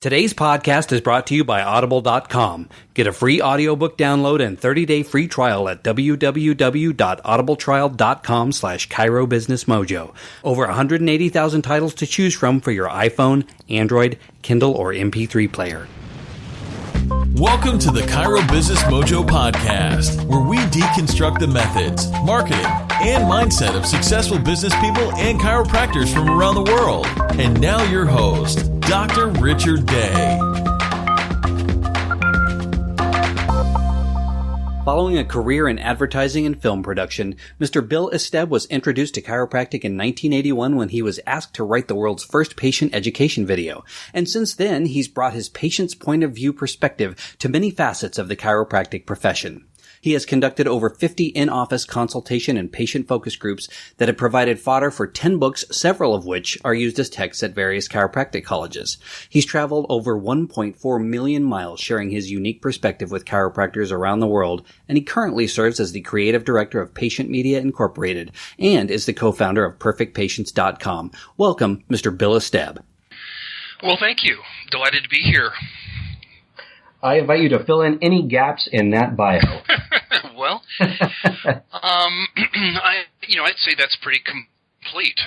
Today's podcast is brought to you by Audible.com. Get a free audiobook download and 30-day free trial at www.audibletrial.com/ChiroBusinessMojo. Over 180,000 titles to choose from for your iPhone, Android, Kindle, or MP3 player. Welcome to the Chiro Business Mojo podcast, where we deconstruct the methods, marketing, and mindset of successful business people and chiropractors from around the world. And now your host, Dr. Richard Day. Following a career in advertising and film production, Mr. Bill Esteb was introduced to chiropractic in 1981 when he was asked to write the world's first patient education video. And since then, he's brought his patient's point of view perspective to many facets of the chiropractic profession. He has conducted over 50 in-office consultation and patient focus groups that have provided fodder for 10 books, several of which are used as texts at various chiropractic colleges. He's traveled over 1.4 million miles sharing his unique perspective with chiropractors around the world, and he currently serves as the creative director of Patient Media Incorporated and is the co-founder of PerfectPatients.com. Welcome, Mr. Bill Esteb. Well, thank you. Delighted to be here. I invite you to fill in any gaps in that bio. Well, I'd say that's pretty complete.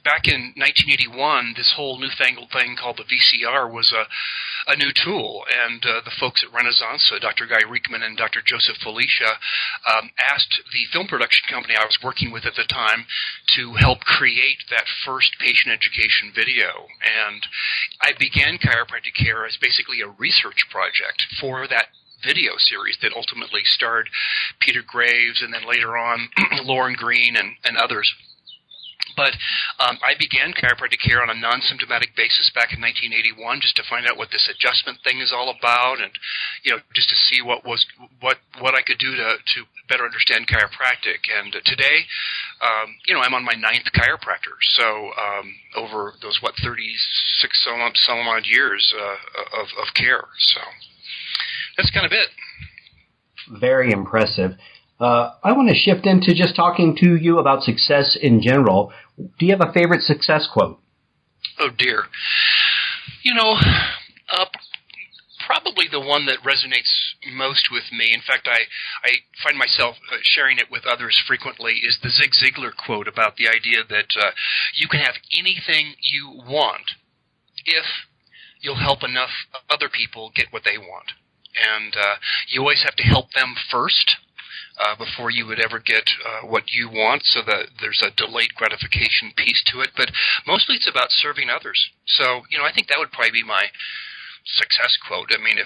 Back in 1981, this whole newfangled thing called the VCR was a new tool, and the folks at Renaissance, Dr. Guy Riekman and Dr. Joseph Felicia, asked the film production company I was working with at the time to help create that first patient education video. And I began chiropractic care as basically a research project for that video series that ultimately starred Peter Graves and then later on Lauren Green and others. But I began chiropractic care on a non-symptomatic basis back in 1981, just to find out what this adjustment thing is all about, and just to see what I could do to better understand chiropractic. And today, I'm on my 9th chiropractor. So over those 36 some odd years of care. So that's kind of it. Very impressive. I want to shift into just talking to you about success in general. Do you have a favorite success quote? Oh, dear. Probably the one that resonates most with me. In fact, I find myself sharing it with others frequently, is the Zig Ziglar quote about the idea that you can have anything you want if you'll help enough other people get what they want. And you always have to help them first before you would ever get what you want, so that there's a delayed gratification piece to it. But mostly it's about serving others. So, I think that would probably be my success quote. I mean,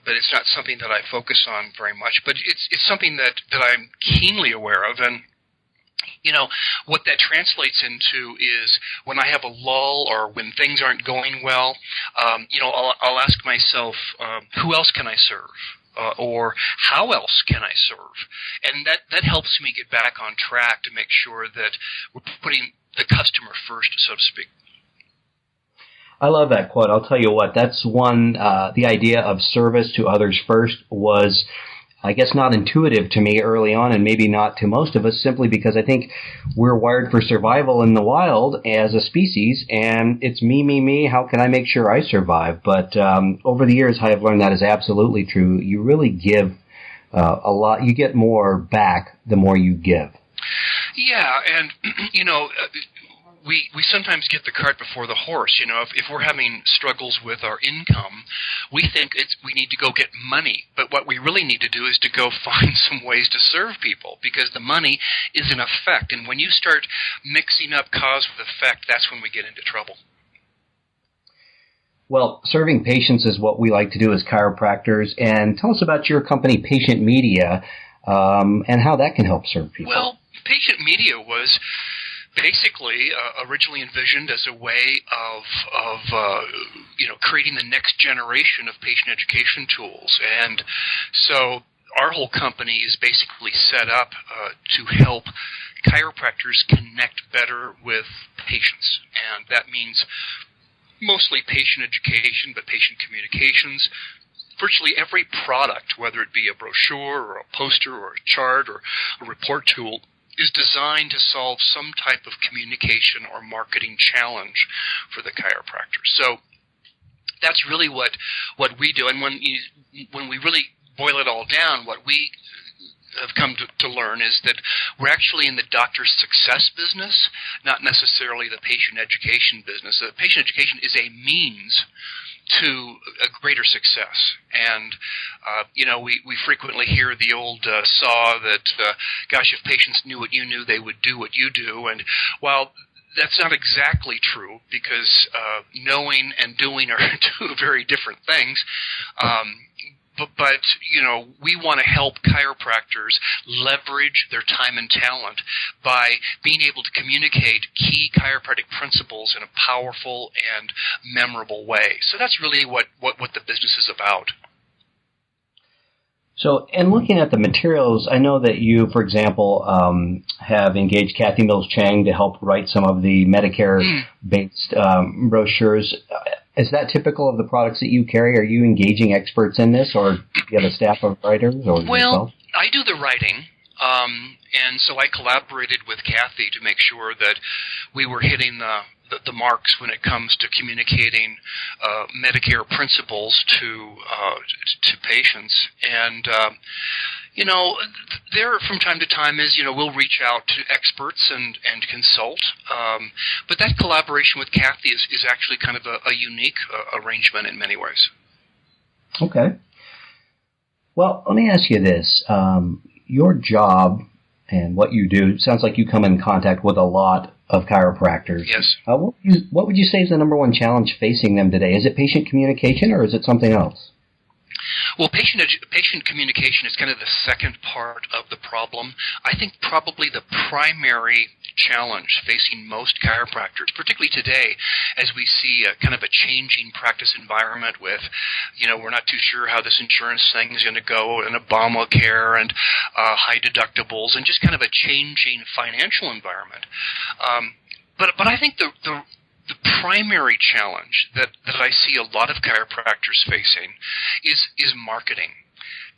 but it's not something that I focus on very much. But it's something that I'm keenly aware of. And what that translates into is when I have a lull or when things aren't going well, I'll ask myself, who else can I serve? Or how else can I serve? And that helps me get back on track to make sure that we're putting the customer first, so to speak. I love that quote. I'll tell you what, that's one, the idea of service to others first was, I guess, not intuitive to me early on, and maybe not to most of us, simply because I think we're wired for survival in the wild as a species, and it's me, how can I make sure I survive? But over the years, I have learned that is absolutely true. You really give a lot. You get more back the more you give. Yeah, and, we sometimes get the cart before the horse. If we're having struggles with our income, we think we need to go get money. But what we really need to do is to go find some ways to serve people, because the money is an effect. And when you start mixing up cause with effect, that's when we get into trouble. Well, serving patients is what we like to do as chiropractors. And tell us about your company, Patient Media, and how that can help serve people. Well, Patient Media was basically originally envisioned as a way of creating the next generation of patient education tools. And so our whole company is basically set up to help chiropractors connect better with patients. And that means mostly patient education, but patient communications. Virtually every product, whether it be a brochure or a poster or a chart or a report tool, is designed to solve some type of communication or marketing challenge for the chiropractor. So that's really what we do. And when we really boil it all down, what we have come to learn is that we're actually in the doctor's success business, not necessarily the patient education business. The patient education is a means to a greater success. And, we frequently hear the old saw that, gosh, if patients knew what you knew, they would do what you do. And while that's not exactly true, because knowing and doing are two very different things, But we want to help chiropractors leverage their time and talent by being able to communicate key chiropractic principles in a powerful and memorable way. So that's really what the business is about. So, in looking at the materials, I know that you, for example, have engaged Kathy Mills-Chang to help write some of the Medicare-based brochures. Is that typical of the products that you carry? Are you engaging experts in this, or do you have a staff of writers? Or yourself? I do the writing, and so I collaborated with Kathy to make sure that we were hitting the marks when it comes to communicating Medicare principles to patients. And there from time to time is, we'll reach out to experts and consult. But that collaboration with Kathy is actually kind of a unique arrangement in many ways. Okay. Well, let me ask you this. Your job and what you do, it sounds like you come in contact with a lot of chiropractors. Yes. What would you say is the number one challenge facing them today? Is it patient communication, or is it something else? Well, patient communication is kind of the second part of the problem. I think probably the primary challenge facing most chiropractors, particularly today, as we see kind of a changing practice environment with, we're not too sure how this insurance thing is going to go, and Obamacare and high deductibles, and just kind of a changing financial environment. But I think the primary challenge that I see a lot of chiropractors facing is marketing.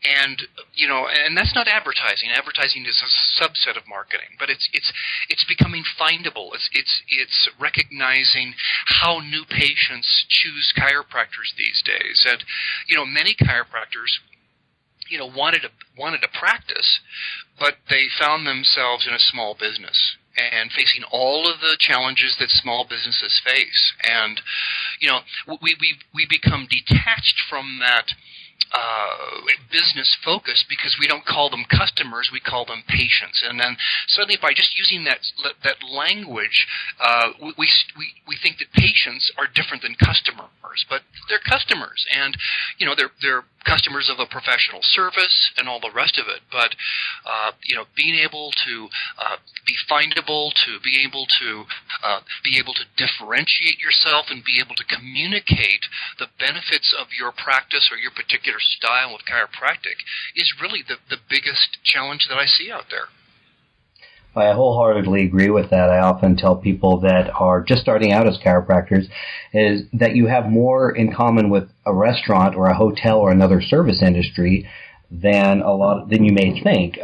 And and that's not advertising. Advertising is a subset of marketing, but it's becoming findable. It's recognizing how new patients choose chiropractors these days. And many chiropractors wanted a practice, but they found themselves in a small business and facing all of the challenges that small businesses face. And we become detached from that business focus because we don't call them customers, we call them patients. And then suddenly by just using that language, we think that patients are different than customers, but they're customers, and they're customers of a professional service and all the rest of it. But being able to be findable, to be able to differentiate yourself and be able to communicate the benefits of your practice or your particular style of chiropractic is really the biggest challenge that I see out there. I wholeheartedly agree with that. I often tell people that are just starting out as chiropractors is that you have more in common with a restaurant or a hotel or another service industry than you may think,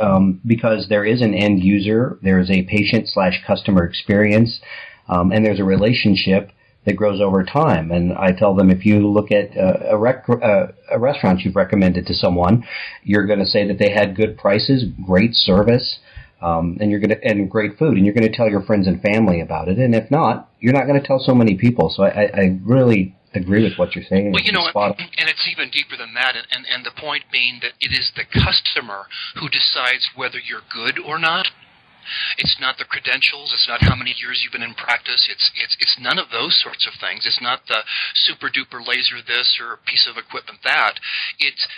because there is an end user, there is a patient/customer experience, and there's a relationship that grows over time. And I tell them, if you look at a restaurant you've recommended to someone, you're going to say that they had good prices, great service, and great food, and you're going to tell your friends and family about it. And if not, you're not going to tell so many people. So I really agree with what you're saying. Well, and it's even deeper than that, and the point being that it is the customer who decides whether you're good or not. It's not the credentials. It's not how many years you've been in practice. It's none of those sorts of things. It's not the super duper laser this or piece of equipment that. It's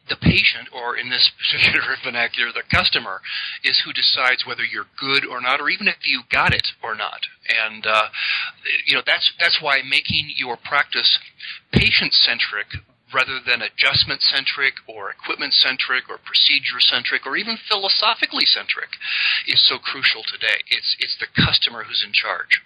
the patient, or in this particular vernacular, the customer, is who decides whether you're good or not, or even if you got it or not. And that's why making your practice patient-centric rather than adjustment-centric or equipment-centric or procedure-centric or even philosophically-centric is so crucial today. It's the customer who's in charge.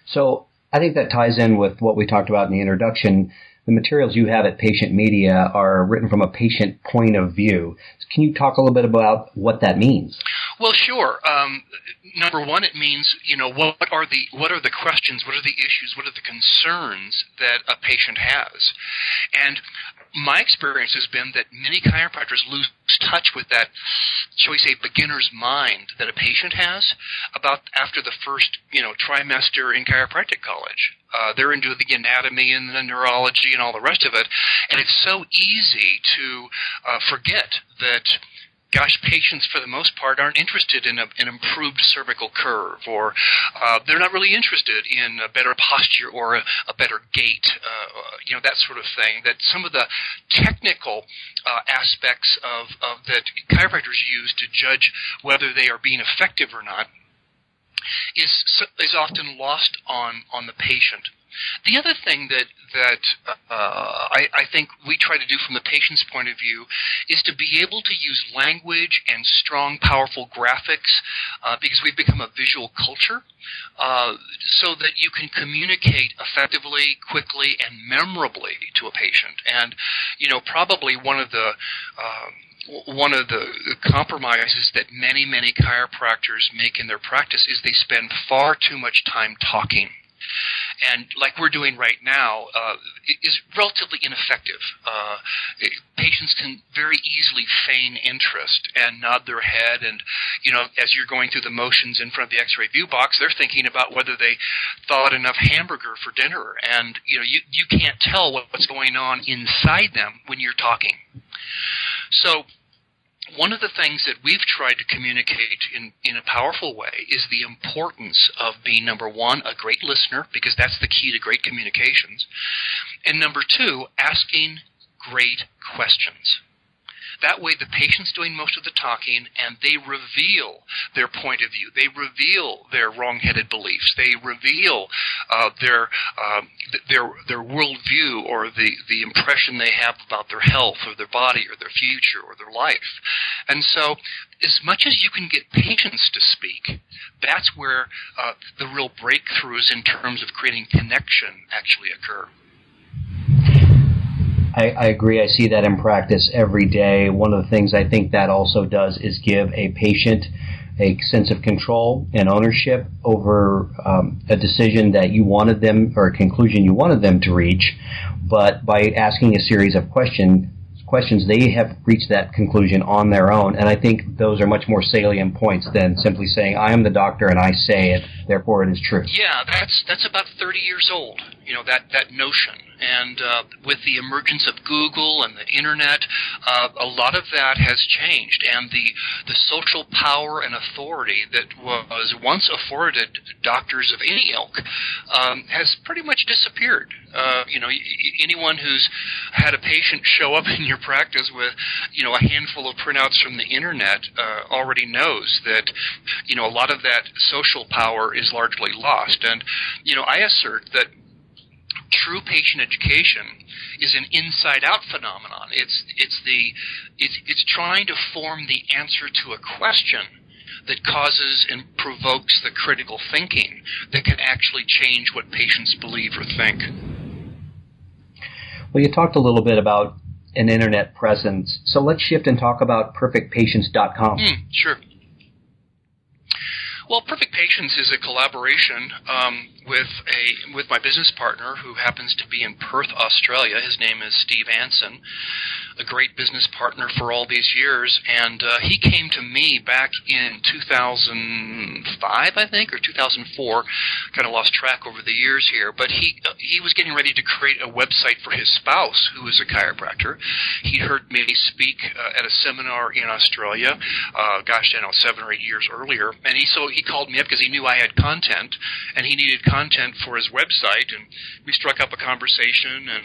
So I think that ties in with what we talked about in the introduction. The materials you have at Patient Media are written from a patient point of view. Can you talk a little bit about what that means? Well, sure. Number one, it means, what are the questions, what are the issues, what are the concerns that a patient has, and my experience has been that many chiropractors lose touch with that, shall we say, beginner's mind that a patient has about after the first, trimester in chiropractic college. They're into the anatomy and the neurology and all the rest of it, and it's so easy to forget that, gosh, patients for the most part aren't interested in an improved cervical curve, or they're not really interested in a better posture or a better gait, that sort of thing. That some of the technical aspects of that chiropractors use to judge whether they are being effective or not is often lost on the patient. The other thing that I think we try to do from the patient's point of view is to be able to use language and strong, powerful graphics because we've become a visual culture so that you can communicate effectively, quickly, and memorably to a patient. And, probably one of the compromises that many, many chiropractors make in their practice is they spend far too much time talking. And like we're doing right now, is relatively ineffective. Patients can very easily feign interest and nod their head, and as you're going through the motions in front of the X-ray view box, they're thinking about whether they thawed enough hamburger for dinner, and you can't tell what's going on inside them when you're talking. So one of the things that we've tried to communicate in a powerful way is the importance of being, number one, a great listener, because that's the key to great communications, and number two, asking great questions. That way the patient's doing most of the talking, and they reveal their point of view. They reveal their wrong-headed beliefs. They reveal their worldview, or the impression they have about their health or their body or their future or their life. And so as much as you can get patients to speak, that's where the real breakthroughs in terms of creating connection actually occur. I agree. I see that in practice every day. One of the things I think that also does is give a patient a sense of control and ownership over a decision that you wanted them, or a conclusion you wanted them to reach. But by asking a series of questions, they have reached that conclusion on their own. And I think those are much more salient points than simply saying, I am the doctor and I say it, therefore it is true. Yeah, that's about 30 years old, that notion. And with the emergence of Google and the Internet, a lot of that has changed. And the social power and authority that was once afforded doctors of any ilk has pretty much disappeared. Anyone who's had a patient show up in your practice with, a handful of printouts from the Internet already knows that, a lot of that social power is largely lost. And, I assert that true patient education is an inside-out phenomenon. It's trying to form the answer to a question that causes and provokes the critical thinking that can actually change what patients believe or think. Well, you talked a little bit about an internet presence, so let's shift and talk about perfectpatients.com. Sure. Well, Perfect Patients is a collaboration with my business partner, who happens to be in Perth, Australia. His name is Steve Anson, a great business partner for all these years, and he came to me back in 2005, I think, or 2004. Kind of lost track over the years here, but he was getting ready to create a website for his spouse, who is a chiropractor. He'd heard me speak at a seminar in Australia, 7 or 8 years earlier, and he called me up because he knew I had content, and he needed content for his website, and we struck up a conversation, and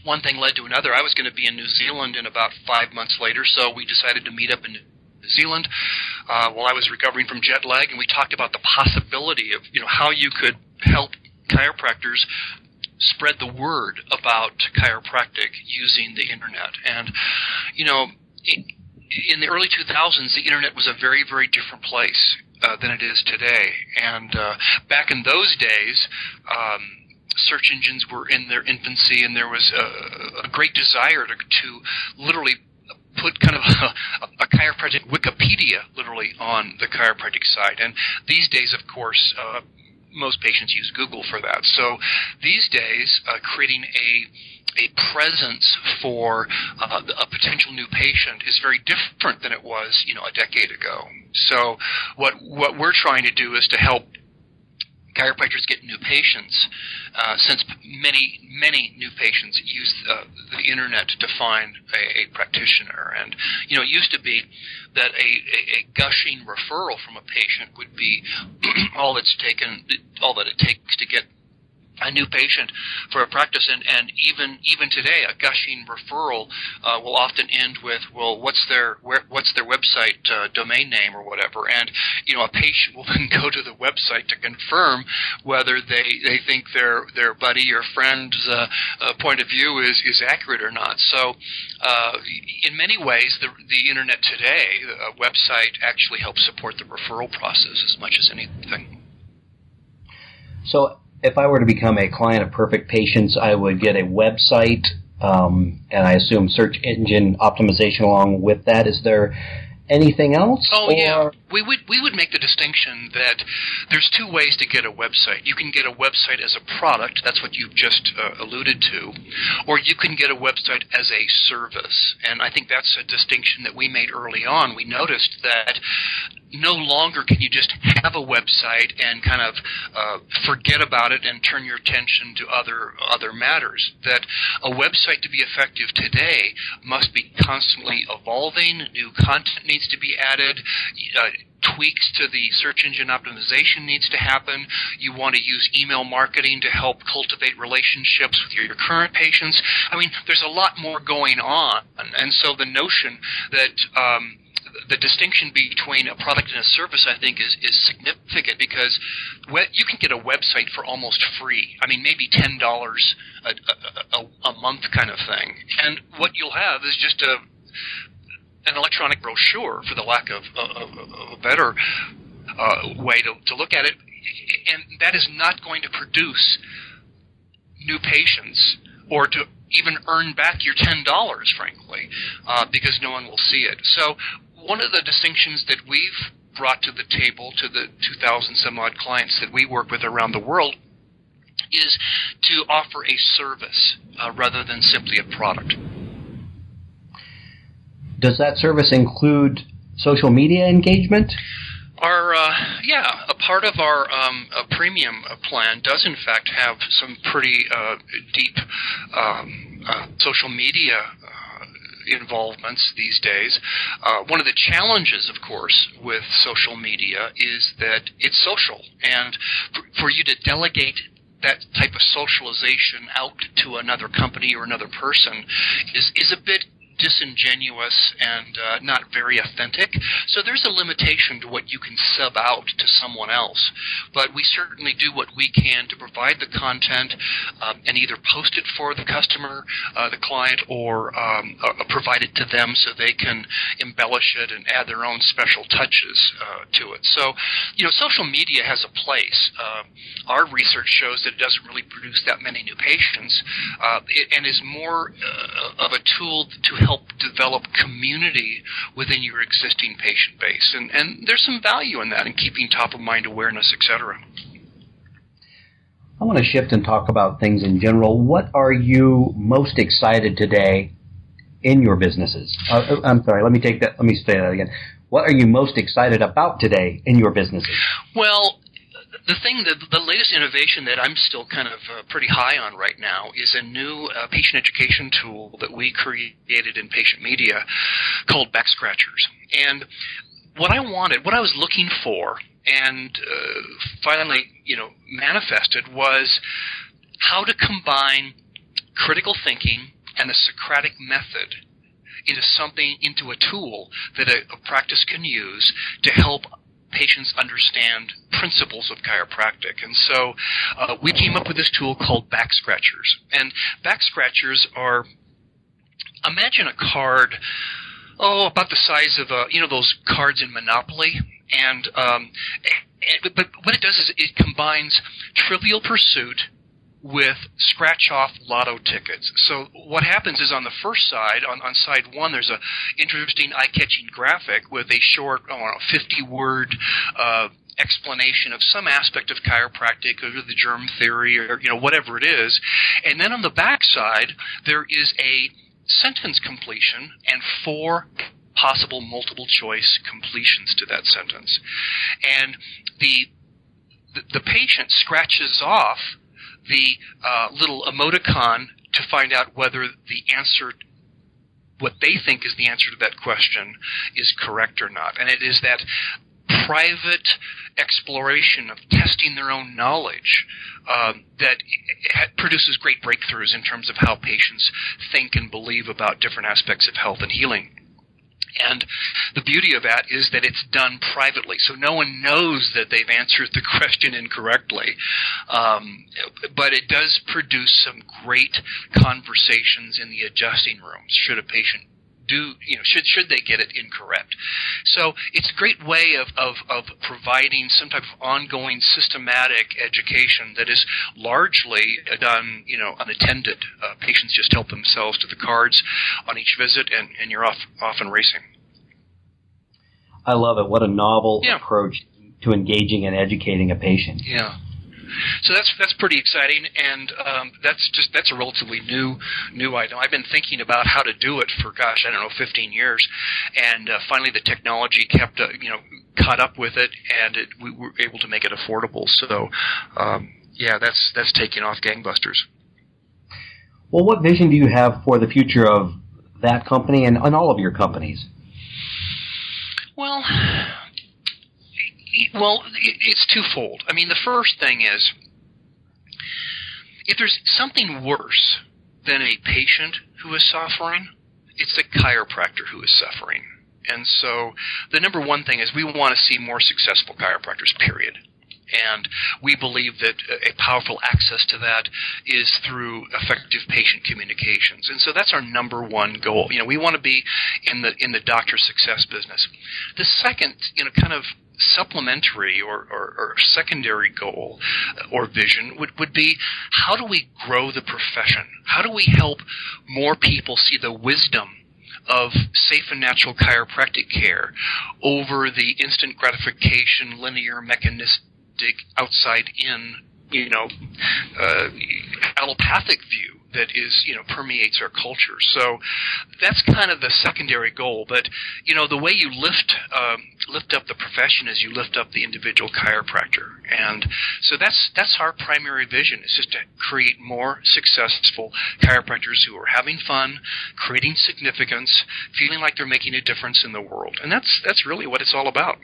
one thing led to another. I was going to be in New Zealand in about 5 months later, so we decided to meet up in New Zealand while I was recovering from jet lag, and we talked about the possibility of how you could help chiropractors spread the word about chiropractic using the Internet. And in the early 2000s, the Internet was a very, very different place than it is today. And back in those days, search engines were in their infancy, and there was a great desire to literally put kind of a chiropractic Wikipedia literally on the chiropractic site. And these days, of course, most patients use Google for that. So these days, creating a presence for a potential new patient is very different than it was, a decade ago. So what we're trying to do is to help chiropractors get new patients, since many new patients use the internet to find a practitioner. And, it used to be that a gushing referral from a patient would be all that it takes to get a new patient for a practice, and even today, a gushing referral will often end with, well, what's their website domain name or whatever, and a patient will then go to the website to confirm whether they think their buddy or friend's point of view is accurate or not. So, in many ways, the internet today, a website actually helps support the referral process as much as anything. So, if I were to become a client of Perfect Patients, I would get a website, and I assume search engine optimization along with that. Is there anything else? Oh, yeah. We would make the distinction that there's two ways to get a website. You can get a website as a product, that's what you've just alluded to, or you can get a website as a service. And I think that's a distinction that we made early on. We noticed that no longer can you just have a website and kind of forget about it and turn your attention to other matters. That a website to be effective today must be constantly evolving. New content needs to be added. Tweaks to the search engine optimization needs to happen. You want to use email marketing to help cultivate relationships with your current patients. I mean, there's a lot more going on. And so the notion that the distinction between a product and a service, I think, is significant, because you can get a website for almost free. I mean, maybe $10 a month kind of thing. And what you'll have is just an electronic brochure, for the lack of a better way to look at it. And that is not going to produce new patients or to even earn back your $10, frankly, because no one will see it. So one of the distinctions that we've brought to the table to the 2,000 some odd clients that we work with around the world is to offer a service rather than simply a product. Does that service include social media engagement? A part of our premium plan does in fact have some pretty deep social media involvements these days. One of the challenges, of course, with social media is that it's social, and for you to delegate that type of socialization out to another company or another person is a bit disingenuous and not very authentic. So there's a limitation to what you can sub out to someone else. But we certainly do what we can to provide the content and either post it for the customer, the client, or provide it to them so they can embellish it and add their own special touches to it. So, social media has a place. Our research shows that it doesn't really produce that many new patients and is more of a tool to help develop community within your existing patient base. And there's some value in that, in keeping top-of-mind awareness, etc. I want to shift and talk about things in general. What are you most excited today in your businesses? I'm sorry, let me say that again. What are you most excited about today in your businesses? Well, the latest innovation that I'm still kind of pretty high on right now is a new patient education tool that we created in patient media called Back Scratchers. And what I was looking for, and finally, manifested, was how to combine critical thinking and the Socratic method into a tool that a practice can use to help patients understand principles of chiropractic. And so we came up with this tool called Back Scratchers. And Back Scratchers are, imagine a card, about the size of those cards in Monopoly. But what it does is it combines Trivial Pursuit with scratch-off lotto tickets. So what happens is on the first side, on side one, there's a interesting eye-catching graphic with a short, 50-word explanation of some aspect of chiropractic or the germ theory or whatever it is. And then on the back side, there is a sentence completion and 4 possible multiple choice completions to that sentence. And the patient scratches off the little emoticon to find out whether the answer, what they think is the answer to that question, is correct or not. And it is that private exploration of testing their own knowledge that produces great breakthroughs in terms of how patients think and believe about different aspects of health and healing. And the beauty of that is that it's done privately, so no one knows that they've answered the question incorrectly. But it does produce some great conversations in the adjusting rooms should a patient should they get it incorrect. So it's a great way of providing some type of ongoing systematic education that is largely done, unattended. Patients just help themselves to the cards on each visit, and you're off and racing. I love it. What a novel approach to engaging and educating a patient. Yeah. So that's pretty exciting, and that's a relatively new item. I've been thinking about how to do it for 15 years, and finally the technology kept caught up with it, and we were able to make it affordable. So that's taking off gangbusters. Well, what vision do you have for the future of that company and all of your companies? Well, it's twofold. I mean, the first thing is, if there's something worse than a patient who is suffering, it's the chiropractor who is suffering. And so the number one thing is we want to see more successful chiropractors, period. And we believe that a powerful access to that is through effective patient communications. And so that's our number one goal. We want to be in the doctor success business. The second, kind of supplementary or secondary goal or vision would be, how do we grow the profession? How do we help more people see the wisdom of safe and natural chiropractic care over the instant gratification, linear, mechanistic, outside-in, allopathic view that is, permeates our culture. So that's kind of the secondary goal. But, the way you lift up the profession is you lift up the individual chiropractor. And so that's our primary vision, is just to create more successful chiropractors who are having fun, creating significance, feeling like they're making a difference in the world. And that's really what it's all about.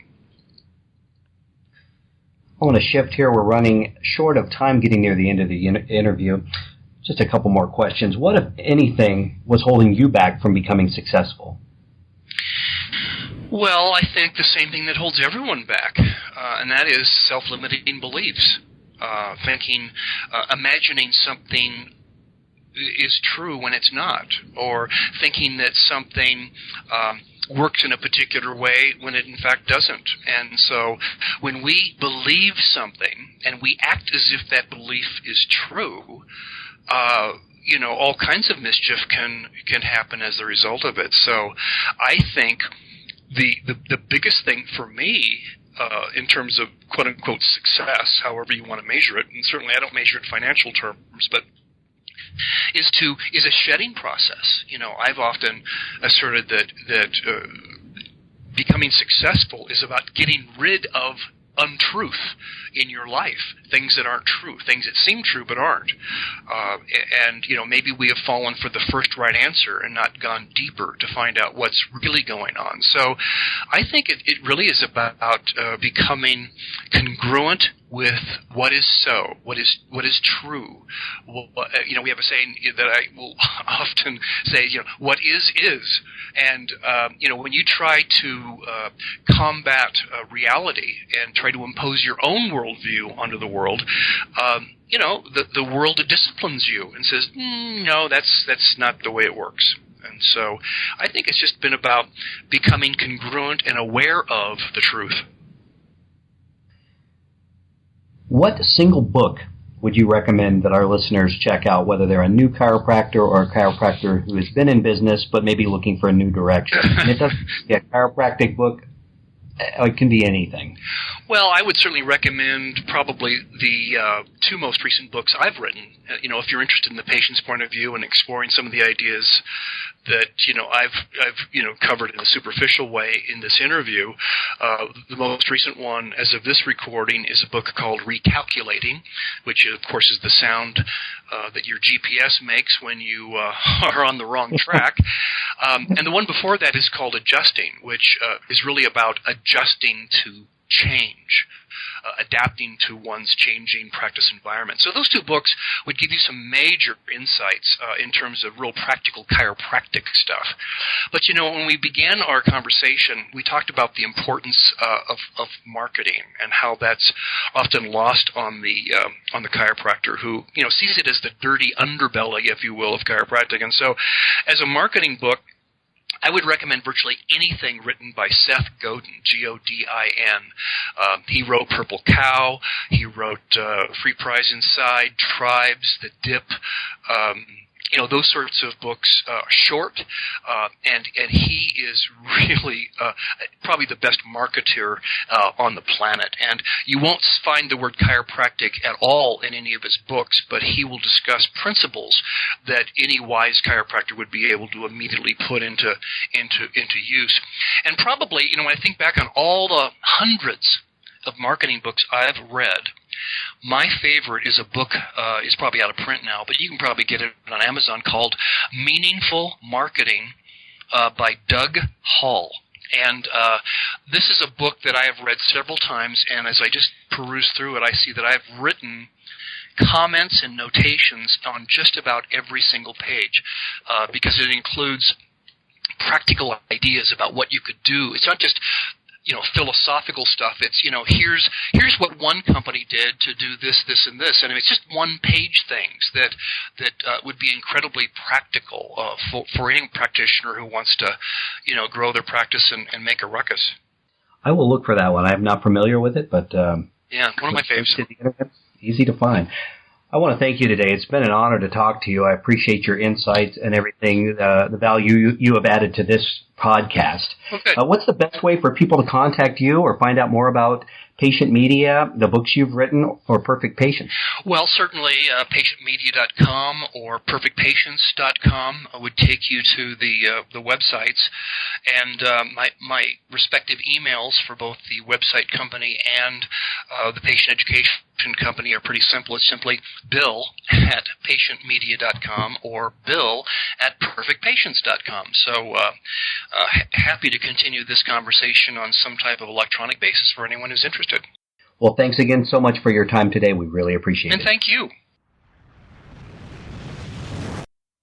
I want to shift here. We're running short of time getting near the end of the interview. Just a couple more questions. What, if anything, was holding you back from becoming successful? Well, I think the same thing that holds everyone back, and that is self-limiting beliefs. Imagining something is true when it's not, or thinking that something works in a particular way when it in fact doesn't. And so when we believe something and we act as if that belief is true, all kinds of mischief can happen as a result of it. So I think the biggest thing for me in terms of quote-unquote success, however you want to measure it, and certainly I don't measure it in financial terms, but is a shedding process. I've often asserted that becoming successful is about getting rid of untruth in your life, things that aren't true, things that seem true but aren't. And maybe we have fallen for the first right answer and not gone deeper to find out what's really going on. So I think it really is about becoming congruent with what is so, what is true. We have a saying that I will often say, what is. And, when you try to combat reality and try to impose your own worldview onto the world, the world disciplines you and says, no, that's not the way it works. And so I think it's just been about becoming congruent and aware of the truth. What single book would you recommend that our listeners check out, whether they're a new chiropractor or a chiropractor who has been in business but maybe looking for a new direction? And it doesn't be a chiropractic book. It can be anything. Well, I would certainly recommend probably the two most recent books I've written. If you're interested in the patient's point of view and exploring some of the ideas that I've covered in a superficial way in this interview, the most recent one, as of this recording, is a book called Recalculating, which of course is the sound that your GPS makes when you are on the wrong track. And the one before that is called Adjusting, which is really about adjusting to change, adapting to one's changing practice environment. So those two books would give you some major insights in terms of real practical chiropractic stuff. But when we began our conversation, we talked about the importance of marketing and how that's often lost on the chiropractor who sees it as the dirty underbelly, if you will, of chiropractic. And so, as a marketing book, I would recommend virtually anything written by Seth Godin, Godin. He wrote Purple Cow. He wrote Free Prize Inside, Tribes, The Dip. Those sorts of books are short, and he is really probably the best marketer on the planet. And you won't find the word chiropractic at all in any of his books, but he will discuss principles that any wise chiropractor would be able to immediately put into use. And probably, when I think back on all the hundreds of marketing books I've read, my favorite is a book, it's probably out of print now, but you can probably get it on Amazon, called Meaningful Marketing by Doug Hall. And this is a book that I have read several times, and as I just peruse through it, I see that I've written comments and notations on just about every single page because it includes practical ideas about what you could do. It's not just philosophical stuff. It's, here's what one company did to do this, this, and this. And it's just one-page things that would be incredibly practical for any practitioner who wants to, grow their practice and make a ruckus. I will look for that one. I'm not familiar with it, but yeah, one of my favorites. Easy to find. I want to thank you today. It's been an honor to talk to you. I appreciate your insights and everything, the value you have added to this podcast. Okay. What's the best way for people to contact you or find out more about Patient Media, the books you've written, or Perfect Patients? Well, certainly patientmedia.com or perfectpatients.com would take you to the websites. And my respective emails for both the website company and the patient education company are pretty simple. It's simply bill@patientmedia.com or bill@perfectpatients.com. So happy to continue this conversation on some type of electronic basis for anyone who's interested. Well, thanks again so much for your time today. We really appreciate it. And thank you.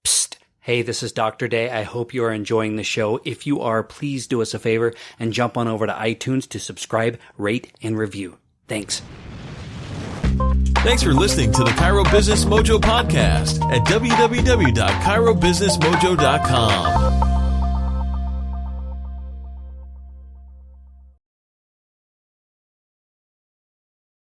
Psst. Hey, this is Dr. Day. I hope you are enjoying the show. If you are, please do us a favor and jump on over to iTunes to subscribe, rate, and review. Thanks. Thanks for listening to the Chiro Business Mojo podcast at www.chirobusinessmojo.com.